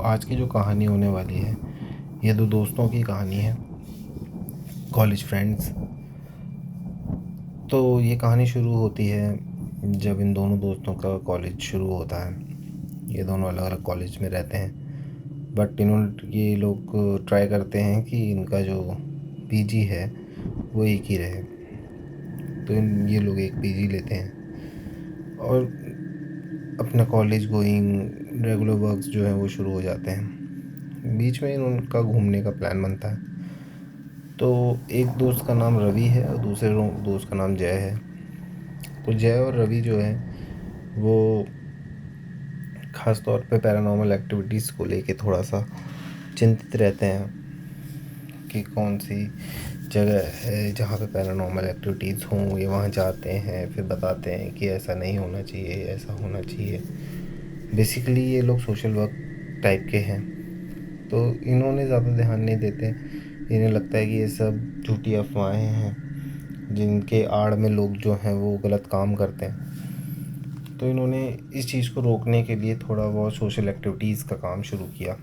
आज की जो कहानी होने वाली है ये दो दोस्तों की कहानी है, कॉलेज फ्रेंड्स। तो ये कहानी शुरू होती है जब इन दोनों दोस्तों का कॉलेज शुरू होता है। ये दोनों अलग अलग कॉलेज में रहते हैं, बट ये लोग ट्राई करते हैं कि इनका जो पीजी है वो एक ही रहे। तो ये लोग एक पीजी लेते हैं और अपना कॉलेज गोइंग रेगुलर वर्क्स जो है वो शुरू हो जाते हैं। बीच में उनका घूमने का प्लान बनता है। तो एक दोस्त का नाम रवि है और दूसरे दोस्त का नाम जय है। तो जय और रवि जो है वो ख़ास तौर पे पैरानॉर्मल एक्टिविटीज़ को लेके थोड़ा सा चिंतित रहते हैं कि कौन सी जगह है जहाँ पे पैरानॉर्मल एक्टिविटीज़ हों। ये वहाँ जाते हैं, फिर बताते हैं कि ऐसा नहीं होना चाहिए, ऐसा होना चाहिए। बेसिकली ये लोग सोशल वर्क टाइप के हैं, तो इन्होंने ज़्यादा ध्यान नहीं देते। इन्हें लगता है कि ये सब झूठी अफवाहें हैं जिनके आड़ में लोग जो हैं वो गलत काम करते हैं। तो इन्होंने इस चीज़ को रोकने के लिए थोड़ा बहुत सोशल एक्टिविटीज़ का काम शुरू किया,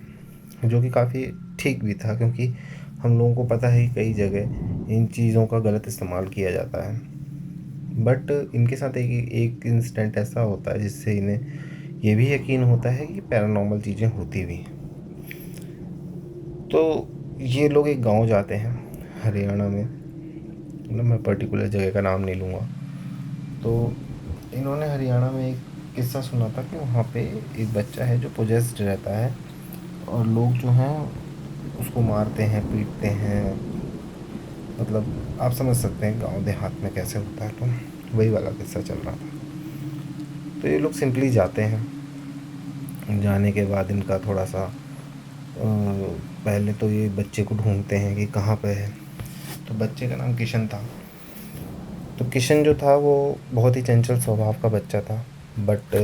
जो कि काफ़ी ठीक भी था, क्योंकि हम लोगों को पता है कि कई जगह इन चीज़ों का गलत इस्तेमाल किया जाता है। बट इनके साथ एक इंसिडेंट ऐसा होता है जिससे इन्हें ये भी यकीन होता है कि पैरानॉर्मल चीज़ें होती भी हैं। तो ये लोग एक गांव जाते हैं हरियाणा में, मतलब मैं पर्टिकुलर जगह का नाम नहीं लूँगा। तो इन्होंने हरियाणा में एक किस्सा सुना था कि वहाँ पे एक बच्चा है जो पोजेस्ड रहता है और लोग जो हैं उसको मारते हैं, पीटते हैं। मतलब आप समझ सकते हैं गांव देहात में कैसे होता है। तो वही वाला किस्सा चल रहा था। तो ये लोग सिंपली जाते हैं। जाने के बाद इनका थोड़ा सा पहले तो ये बच्चे को ढूंढते हैं कि कहाँ पे है। तो बच्चे का नाम किशन था। तो किशन जो था वो बहुत ही चंचल स्वभाव का बच्चा था। बट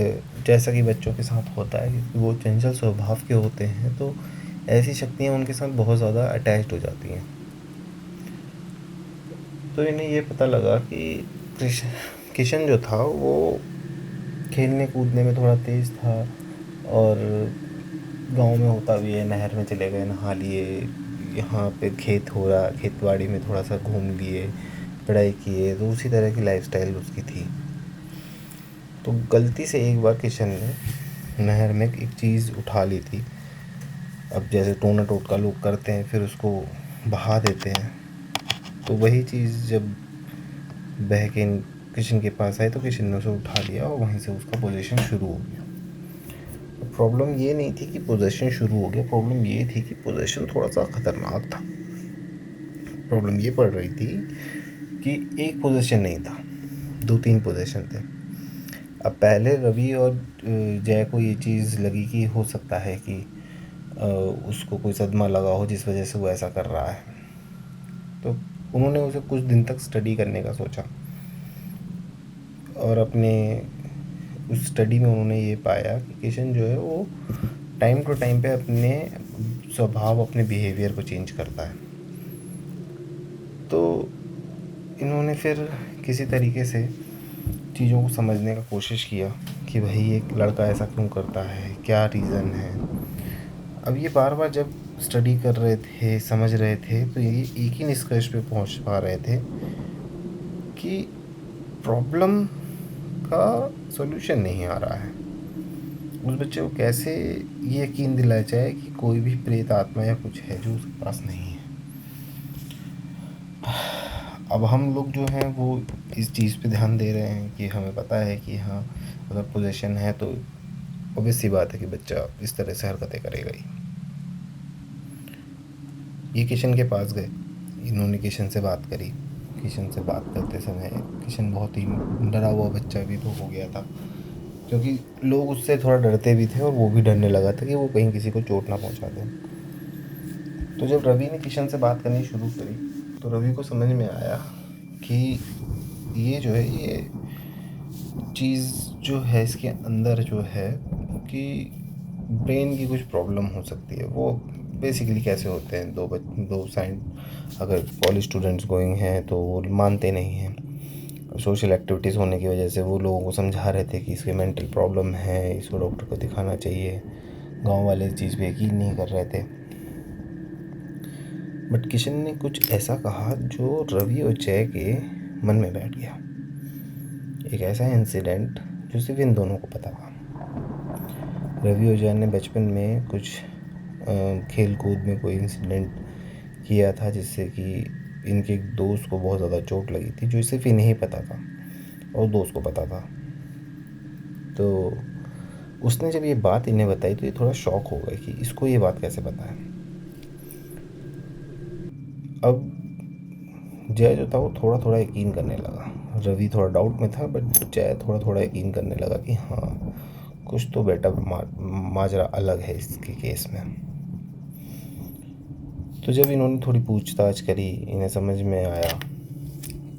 जैसा कि बच्चों के साथ होता है कि वो चंचल स्वभाव के होते हैं, तो ऐसी शक्तियाँ उनके साथ बहुत ज़्यादा अटैच्ड हो जाती हैं। तो इन्हें ये पता लगा कि किशन जो था वो खेलने कूदने में थोड़ा तेज़ था, और गांव में होता भी है, नहर में चले गए, नहा लिए, यहाँ पे खेत हो रहा, खेतवाड़ी में थोड़ा सा घूम लिए, पढ़ाई किए। तो उसी तरह की लाइफस्टाइल उसकी थी। तो गलती से एक बार किशन ने नहर में एक चीज़ उठा ली थी। अब जैसे टोना टोटका लोग करते हैं, फिर उसको बहा देते हैं। तो वही चीज़ जब बह के किशन के पास आई तो किशन ने उसे उठा लिया और वहीं से उसका पोजीशन शुरू हो गया। प्रॉब्लम ये नहीं थी कि पोजेशन शुरू हो गया, प्रॉब्लम ये थी कि पोजेशन थोड़ा सा ख़तरनाक था। प्रॉब्लम ये पड़ रही थी कि एक पोजेशन नहीं था, 2-3 पोजेशन थे। अब पहले रवि और जय को ये चीज़ लगी कि हो सकता है कि उसको कोई सदमा लगा हो जिस वजह से वो ऐसा कर रहा है। तो उन्होंने उसे कुछ दिन तक स्टडी करने का सोचा, और अपने उस स्टडी में उन्होंने ये पाया कि किशन जो है वो टाइम टू टाइम पे अपने स्वभाव, अपने बिहेवियर को चेंज करता है। तो इन्होंने फिर किसी तरीके से चीज़ों को समझने का कोशिश किया कि भाई एक लड़का ऐसा क्यों करता है, क्या रीज़न है। अब ये बार बार जब स्टडी कर रहे थे, समझ रहे थे, तो ये एक ही निष्कर्ष पे पहुंच पा रहे थे कि प्रॉब्लम का सॉल्यूशन नहीं आ रहा है। उस बच्चे को कैसे ये यकीन दिलाया जाए कि कोई भी प्रेत आत्मा या कुछ है जो उसके पास नहीं है। अब हम लोग जो हैं वो इस चीज़ पे ध्यान दे रहे हैं कि हमें पता है कि हाँ, अगर पोजेशन है तो ऑब्वियस सी बात है कि बच्चा इस तरह से हरकतें करेगा ही। ये किशन के पास गए, इन्होंने किशन से बात करी। किशन से बात करते समय किशन बहुत ही डरा हुआ बच्चा भी तो हो गया था, क्योंकि लोग उससे थोड़ा डरते भी थे और वो भी डरने लगा था कि वो कहीं किसी को चोट ना पहुंचा दे। तो जब रवि ने किशन से बात करनी शुरू करी तो रवि को समझ में आया कि ये जो है, ये चीज़ जो है इसके अंदर जो है कि ब्रेन की कुछ प्रॉब्लम हो सकती है। वो बेसिकली कैसे होते हैं, दो साइड, अगर कॉलेज स्टूडेंट्स गोइंग हैं तो वो मानते नहीं हैं। सोशल एक्टिविटीज़ होने की वजह से वो लोगों को समझा रहे थे कि इसके मेंटल प्रॉब्लम है, इसको डॉक्टर को दिखाना चाहिए। गांव वाले इस चीज़ पे यकीन नहीं कर रहे थे। बट किशन ने कुछ ऐसा कहा जो रवि और जय के मन में बैठ गया। एक ऐसा इंसिडेंट जो सिर्फ इन दोनों को पता था। रवि और जय ने बचपन में कुछ खेल कूद में कोई इंसिडेंट किया था जिससे कि इनके एक दोस्त को बहुत ज़्यादा चोट लगी थी, जो सिर्फ इन्हें पता था और दोस्त को पता था। तो उसने जब ये बात इन्हें बताई तो ये थोड़ा शॉक हो गए कि इसको ये बात कैसे पता है। अब जय जो था वो थोड़ा थोड़ा यकीन करने लगा। रवि थोड़ा डाउट में था, बट जय थोड़ा थोड़ा यकीन करने लगा कि हाँ, कुछ तो बेटा माजरा अलग है इसके केस में। तो जब इन्होंने थोड़ी पूछताछ करी, इन्हें समझ में आया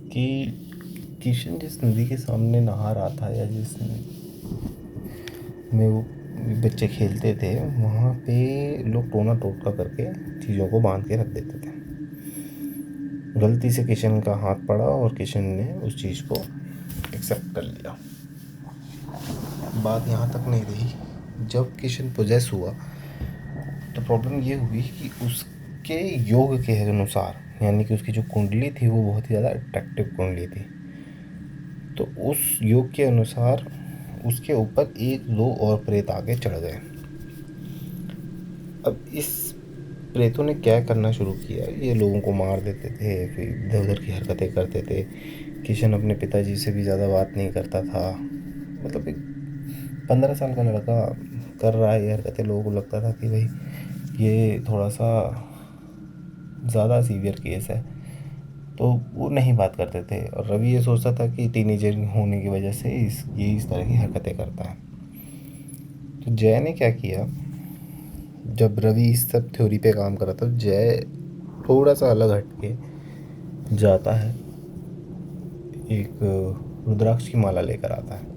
कि किशन जिस नदी के सामने नहा रहा था या जिस में वो बच्चे खेलते थे, वहाँ पे लोग टोना टोटका करके चीज़ों को बांध के रख देते थे। गलती से किशन का हाथ पड़ा और किशन ने उस चीज़ को एक्सेप्ट कर लिया। बात यहाँ तक नहीं रही। जब किशन पोजेस हुआ तो प्रॉब्लम ये हुई कि उसके योग के अनुसार, यानी कि उसकी जो कुंडली थी वो बहुत ही ज़्यादा अट्रैक्टिव कुंडली थी। तो उस योग के अनुसार उसके ऊपर एक दो और प्रेत आगे चढ़ गए। अब इस प्रेतों ने क्या करना शुरू किया, ये लोगों को मार देते थे, फिर इधर उधर की हरकतें करते थे। किशन अपने पिताजी से भी ज़्यादा बात नहीं करता था। मतलब एक 15 साल का लड़का कर रहा है ये हरकतें। लोगों को लगता था कि भाई ये थोड़ा सा ज़्यादा सीवियर केस है, तो वो नहीं बात करते थे। और रवि ये सोचता था कि टीनेजर होने की वजह से ये इस तरह की हरकतें करता है। तो जय ने क्या किया, जब रवि इस सब थ्योरी पे काम कर रहा था, जय थोड़ा सा अलग हटके जाता है, एक रुद्राक्ष की माला लेकर आता है।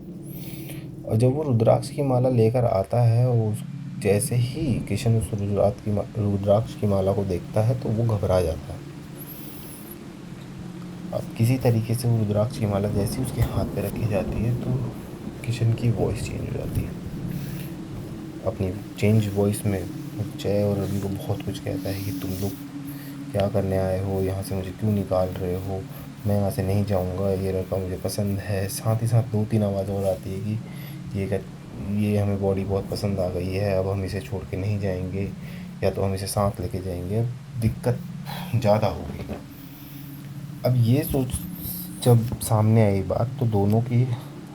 और जब वो रुद्राक्ष की माला लेकर आता है, वो जैसे ही किशन उस रुद्राक्ष की माला को देखता है तो वो घबरा जाता है। अब किसी तरीके से वो रुद्राक्ष की माला जैसी उसके हाथ पे रखी जाती है तो किशन की वॉइस चेंज हो जाती है। अपनी चेंज वॉइस में जय और रवि को बहुत कुछ कहता है कि तुम लोग क्या करने आए हो, यहाँ से मुझे क्यों निकाल रहे हो, मैं यहाँ से नहीं जाऊँगा, ये लड़का मुझे पसंद है। साथ ही साथ 2-3 आवाज़ और आती है कि ये हमें बॉडी बहुत पसंद आ गई है, अब हम इसे छोड़ के नहीं जाएंगे, या तो हम इसे साथ लेके जाएंगे। दिक्कत ज़्यादा हो गई। अब ये सोच जब सामने आई बात, तो दोनों की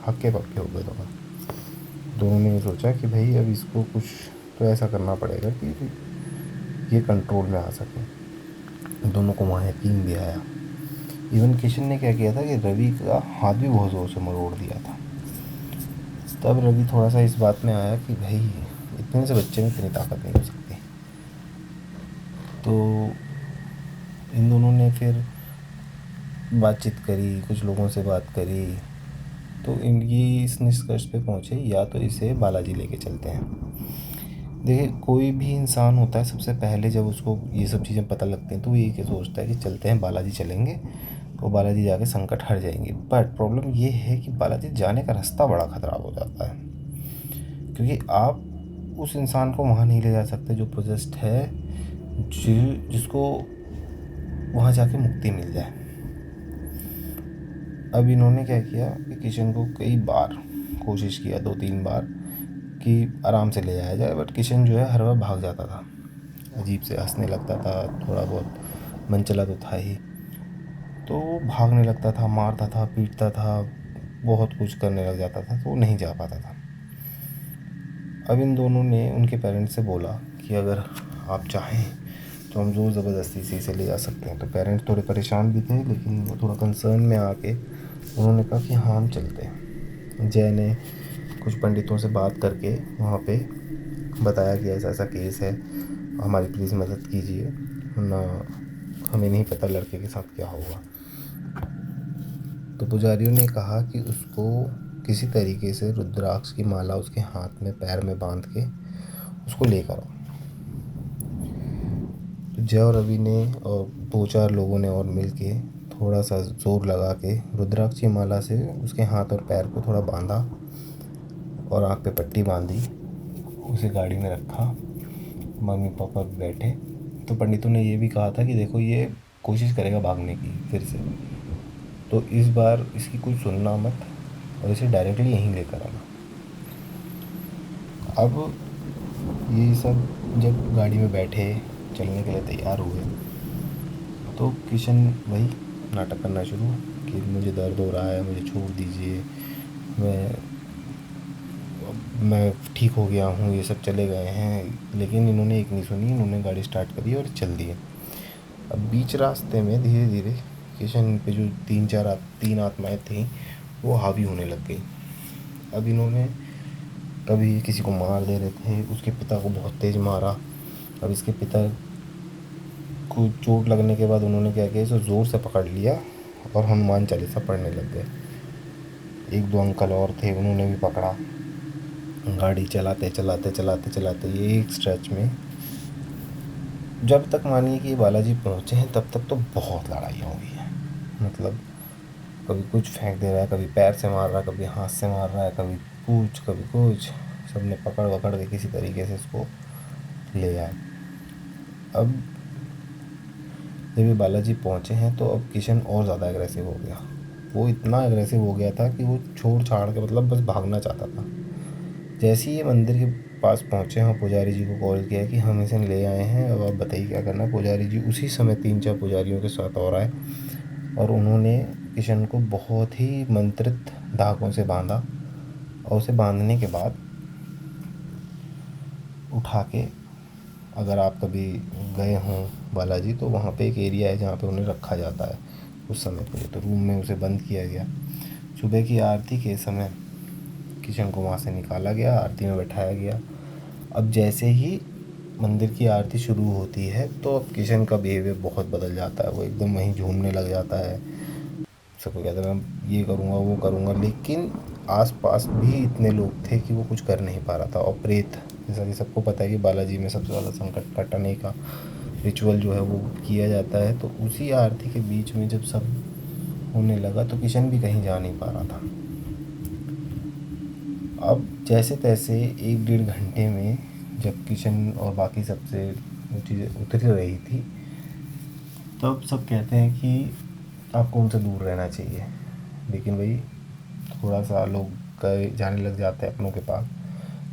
हक्के बक्के हो गए। दोनों ने ये सोचा कि भाई अब इसको कुछ तो ऐसा करना पड़ेगा कि ये कंट्रोल में आ सके। दोनों को वहाँ यकीन भी आया। इवन किशन ने क्या किया था कि रवि का हाथ भी बहुत ज़ोर से मरोड़ दिया था। तब रवि थोड़ा सा इस बात में आया कि भाई इतने से बच्चे में इतनी ताकत नहीं हो सकती। तो इन दोनों ने फिर बातचीत करी, कुछ लोगों से बात करी, तो ये इस निष्कर्ष पे पहुँचे या तो इसे बालाजी लेके चलते हैं। देखिए, कोई भी इंसान होता है, सबसे पहले जब उसको ये सब चीज़ें पता लगती हैं तो वो ये क्या सोचता है कि चलते हैं बालाजी, चलेंगे और बालाजी जाके संकट हट जाएंगे। बट प्रॉब्लम ये है कि बालाजी जाने का रास्ता बड़ा ख़तरा हो जाता है, क्योंकि आप उस इंसान को वहाँ नहीं ले जा सकते जो पोजेस्ड है, जिसको वहाँ जाके मुक्ति मिल जाए। अब इन्होंने क्या किया कि किशन को कई बार कोशिश किया, 2-3 बार, कि आराम से ले जाया जाए। बट किशन जो है हर बार भाग जाता था, अजीब से हंसने लगता था, थोड़ा बहुत मनचला तो था ही। तो वो भागने लगता था, मारता था, पीटता था, बहुत कुछ करने लग जाता था, तो वो नहीं जा पाता था। अब इन दोनों ने उनके पेरेंट्स से बोला कि अगर आप चाहें तो हम ज़ोर ज़बरदस्ती से इसे ले जा सकते हैं। तो पेरेंट्स थोड़े परेशान भी थे, लेकिन वो थोड़ा कंसर्न में आके उन्होंने कहा कि हाँ, हम चलते हैं। जय ने कुछ पंडितों से बात करके वहाँ पे बताया कि ऐसा ऐसा केस है, हमारी प्लीज़ मदद कीजिए, वरना हमें नहीं पता लड़के के साथ क्या होगा। तो पुजारियों ने कहा कि उसको किसी तरीके से रुद्राक्ष की माला उसके हाथ में पैर में बांध के उसको लेकर आओ। तो जय और रवि ने और 2-4 लोगों ने और मिल के थोड़ा सा ज़ोर लगा के रुद्राक्ष की माला से उसके हाथ और पैर को थोड़ा बांधा और आँख पे पट्टी बांधी उसे गाड़ी में रखा, मम्मी पापा बैठे। तो पंडितों ने ये भी कहा था कि देखो ये कोशिश करेगा भागने की फिर से, तो इस बार इसकी कुछ सुनना मत और इसे डायरेक्टली यहीं लेकर आना। अब ये सब जब गाड़ी में बैठे, चलने के लिए तैयार हुए, तो किशन वही नाटक करना शुरू कि मुझे दर्द हो रहा है, मुझे छोड़ दीजिए, मैं मैं ठीक हो गया हूँ, ये सब चले गए हैं। लेकिन इन्होंने एक नहीं सुनी, इन्होंने गाड़ी स्टार्ट करी और चल दिए। अब बीच रास्ते में धीरे धीरे किशन पे जो तीन आत्माएं थीं वो हावी होने लग गई। अब इन्होंने कभी किसी को मार दे रहे थे, उसके पिता को बहुत तेज़ मारा। अब इसके पिता को चोट लगने के बाद उन्होंने क्या किया, इसे ज़ोर से पकड़ लिया और हनुमान चालीसा पढ़ने लग गए। एक दो अंकल और थे, उन्होंने भी पकड़ा। गाड़ी चलाते चलाते चलाते चलाते ये एक स्ट्रेच में, जब तक मानिए कि बालाजी पहुँचे हैं तब तक तो बहुत लड़ाइयाँ हुई हैं। मतलब कभी कुछ फेंक दे रहा है, कभी पैर से मार रहा है, कभी हाथ से मार रहा है, कभी कुछ कभी कुछ। सबने पकड़ वकड़ के किसी तरीके से इसको ले आए। अब जब ये बालाजी पहुँचे हैं तो अब किशन और ज़्यादा एग्रेसिव हो गया। वो इतना एग्रेसिव हो गया था कि वो छोड़ छाड़ के मतलब बस भागना चाहता था। जैसे ही ये मंदिर के पास पहुँचे हैं, पुजारी जी को कॉल किया कि हम इसे ले आए हैं, अब आप बताइए क्या करना है। पुजारी जी उसी समय 3-4 पुजारियों के साथ और आए और उन्होंने किशन को बहुत ही मंत्रित धागों से बांधा और उसे बांधने के बाद उठा के, अगर आप कभी गए हों बालाजी तो वहाँ पे एक एरिया है जहाँ पे उन्हें रखा जाता है उस समय के लिए, तो रूम में उसे बंद किया गया। सुबह की आरती के समय किशन को वहाँ से निकाला गया, आरती में बैठाया गया। अब जैसे ही मंदिर की आरती शुरू होती है तो अब किशन का बिहेवियर बहुत बदल जाता है। वो एकदम वहीं झूमने लग जाता है, सबको कहता है मैं ये करूँगा वो करूँगा। लेकिन आसपास भी इतने लोग थे कि वो कुछ कर नहीं पा रहा था। और प्रेत, जैसा कि सबको पता है कि बालाजी में सबसे ज़्यादा संकट काटने का रिचुअल जो है वो किया जाता है। तो उसी आरती के बीच में जब सब होने लगा तो किशन भी कहीं जा नहीं पा रहा था। अब जैसे तैसे 1-1.5 घंटे में जब किशन और बाकी सबसे वो चीज़ें उतर रही थी, तब सब कहते हैं कि आपको उनसे दूर रहना चाहिए। लेकिन भाई थोड़ा सा लोग जाने लग जाते हैं अपनों के पास,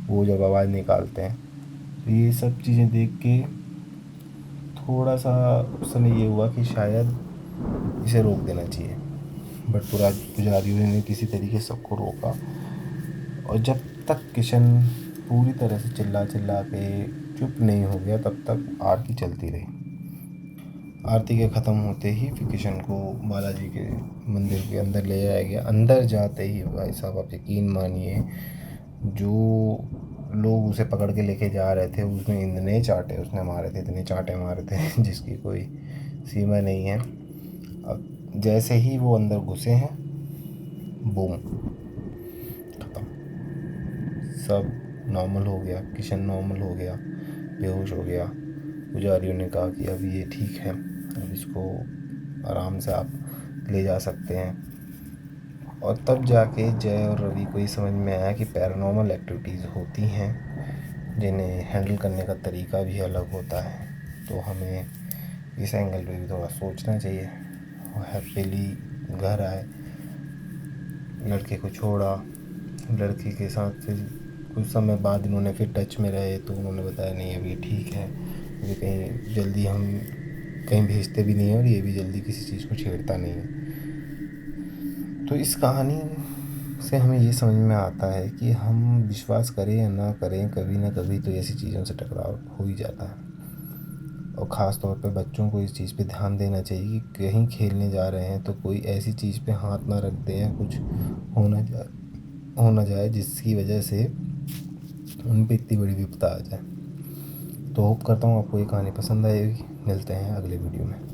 वो जब आवाज़ निकालते हैं। तो ये सब चीज़ें देख के थोड़ा सा उस समय ये हुआ कि शायद इसे रोक देना चाहिए। बट पुजारियों ने किसी तरीके से सबको रोका और जब तक किशन पूरी तरह से चिल्ला चिल्ला के चुप नहीं हो गया तब तक आरती चलती रही। आरती के ख़त्म होते ही फिर किशन को बालाजी के मंदिर के अंदर ले जाया गया। अंदर जाते ही भाई साहब आप यकीन मानिए, जो लोग उसे पकड़ के लेके जा रहे थे उसमें इतने चांटे उसने मारे थे, इतने चांटे मारे थे जिसकी कोई सीमा नहीं है। अब जैसे ही वो अंदर घुसे हैं, बूम, ख़त्म। सब नॉर्मल हो गया, किशन नॉर्मल हो गया, बेहोश हो गया। पुजारियों ने कहा कि अब ये ठीक है, अब इसको आराम से आप ले जा सकते हैं। और तब जाके जय और रवि को ये समझ में आया कि पैरानॉर्मल एक्टिविटीज़ होती हैं जिन्हें हैंडल करने का तरीका भी अलग होता है। तो हमें इस एंगल पे भी थोड़ा सोचना चाहिए। और हैप्पीली घर आए, लड़के को छोड़ा, लड़की के साथ फिर कुछ समय बाद इन्होंने फिर टच में रहे तो उन्होंने बताया नहीं अभी ठीक है, अभी कहीं जल्दी हम कहीं भेजते भी नहीं हैं और ये भी जल्दी किसी चीज़ को छेड़ता नहीं है। तो इस कहानी से हमें ये समझ में आता है कि हम विश्वास करें या ना करें, कभी ना कभी तो ऐसी चीज़ों से टकराव हो ही जाता है। और ख़ास तौर पे बच्चों को इस चीज़ पे ध्यान देना चाहिए कि कहीं खेलने जा रहे हैं तो कोई ऐसी चीज़ पे हाथ ना रख दें या कुछ हो ना जाए जिसकी वजह से उन पे इतनी बड़ी विपदा आ जाए। तो होप करता हूँ आपको ये कहानी पसंद आएगी। मिलते हैं अगले वीडियो में।